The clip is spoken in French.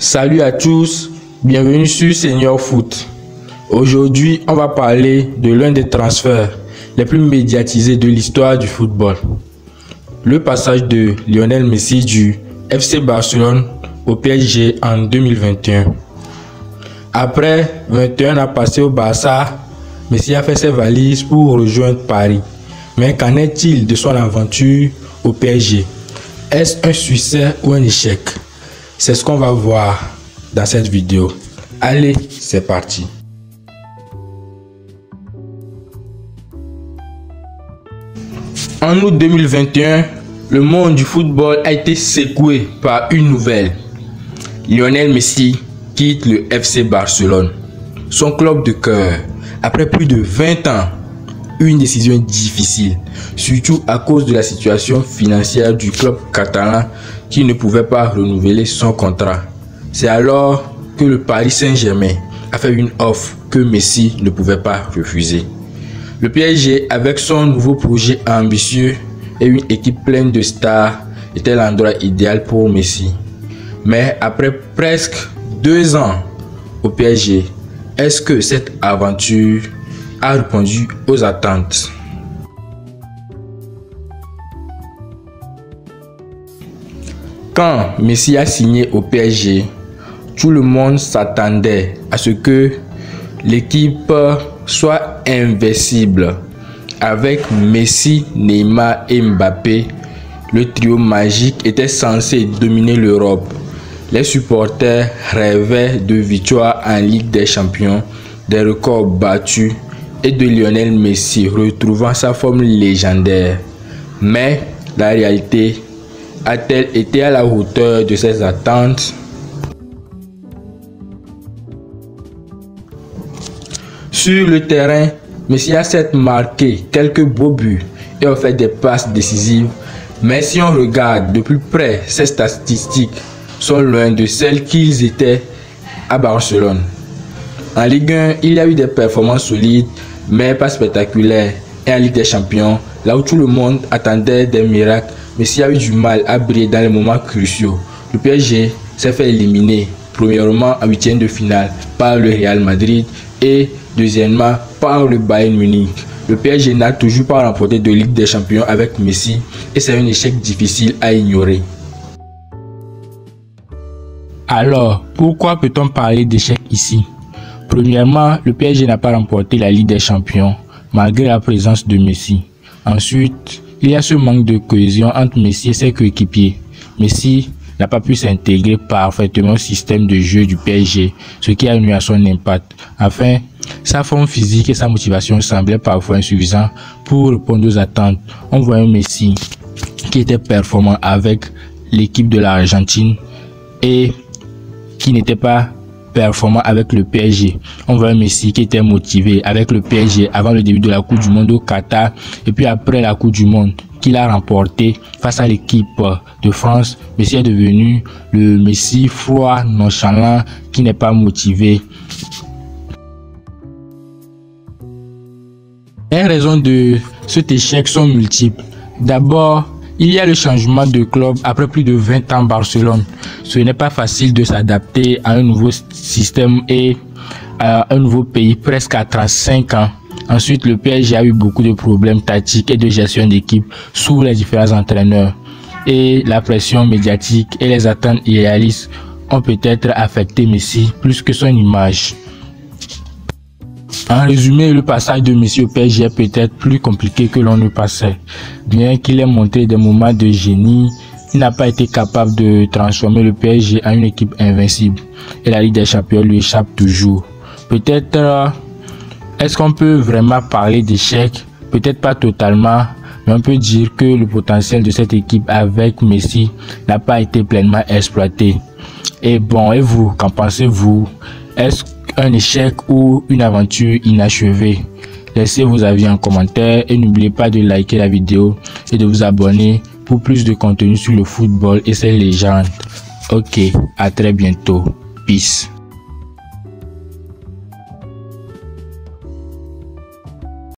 Salut à tous, bienvenue sur Senior Foot. Aujourd'hui, on va parler de l'un des transferts les plus médiatisés de l'histoire du football. Le passage de Lionel Messi du FC Barcelone au PSG en 2021. Après 21 ans passés au Barça, Messi a fait ses valises pour rejoindre Paris. Mais qu'en est-il de son aventure au PSG? Est-ce un succès ou un échec? C'est ce qu'on va voir dans cette vidéo. Allez, c'est parti. En août 2021, le monde du football a été secoué par une nouvelle. Lionel Messi quitte le FC Barcelone, son club de cœur, après plus de 20 ans. Une décision difficile, surtout à cause de la situation financière du club catalan qui ne pouvait pas renouveler son contrat. C'est alors que le Paris Saint-Germain a fait une offre que Messi ne pouvait pas refuser. Le PSG, avec son nouveau projet ambitieux et une équipe pleine de stars, était l'endroit idéal pour Messi. Mais après presque 2 ans au PSG, est-ce que cette aventure a répondu aux attentes? Quand Messi a signé au PSG, tout le monde s'attendait à ce que l'équipe soit invincible. Avec Messi, Neymar et Mbappé, le trio magique était censé dominer l'Europe. Les supporters rêvaient de victoires en Ligue des Champions, des records battus et de Lionel Messi retrouvant sa forme légendaire. Mais la réalité a-t-elle été à la hauteur de ces attentes? Sur le terrain, Messi a certes marqué quelques beaux buts et a fait des passes décisives, mais si on regarde de plus près, ses statistiques sont loin de celles qu'ils étaient à Barcelone. En Ligue 1, il y a eu des performances solides, mais pas spectaculaires. Et en Ligue des Champions, là où tout le monde attendait des miracles, Messi a eu du mal à briller dans les moments cruciaux. Le PSG s'est fait éliminer, premièrement en 8e de finale par le Real Madrid et deuxièmement par le Bayern Munich. Le PSG n'a toujours pas remporté de Ligue des Champions avec Messi et c'est un échec difficile à ignorer. Alors, pourquoi peut-on parler d'échec ici? Premièrement, le PSG n'a pas remporté la Ligue des Champions malgré la présence de Messi. Ensuite, il y a ce manque de cohésion entre Messi et ses coéquipiers. Messi n'a pas pu s'intégrer parfaitement au système de jeu du PSG, ce qui a nuit à son impact. Enfin, sa forme physique et sa motivation semblaient parfois insuffisantes pour répondre aux attentes. On voit un Messi qui était performant avec l'équipe de l'Argentine et qui n'était pas performant avec le PSG. On voit un Messi qui était motivé avec le PSG avant le début de la Coupe du Monde au Qatar et puis après la Coupe du Monde qu'il a remporté face à l'équipe de France. Messi est devenu le Messi froid, nonchalant, qui n'est pas motivé. Les raisons de cet échec sont multiples. D'abord, il y a le changement de club après plus de 20 ans à Barcelone. Ce n'est pas facile de s'adapter à un nouveau système et à un nouveau pays presque à 35 ans. Ensuite, le PSG a eu beaucoup de problèmes tactiques et de gestion d'équipe sous les différents entraîneurs. Et la pression médiatique et les attentes irréalistes ont peut-être affecté Messi plus que son image. En résumé, le passage de Messi au PSG est peut-être plus compliqué que l'on ne pensait. Bien qu'il ait montré des moments de génie, il n'a pas été capable de transformer le PSG en une équipe invincible. Et la Ligue des Champions lui échappe toujours. Peut-être, est-ce qu'on peut vraiment parler d'échec? Peut-être pas totalement, mais on peut dire que le potentiel de cette équipe avec Messi n'a pas été pleinement exploité. Et bon, et vous, qu'en pensez-vous? Est-ce un échec ou une aventure inachevée? Laissez vos avis en commentaire et n'oubliez pas de liker la vidéo et de vous abonner pour plus de contenu sur le football et ses légendes. Ok, à très bientôt. Peace.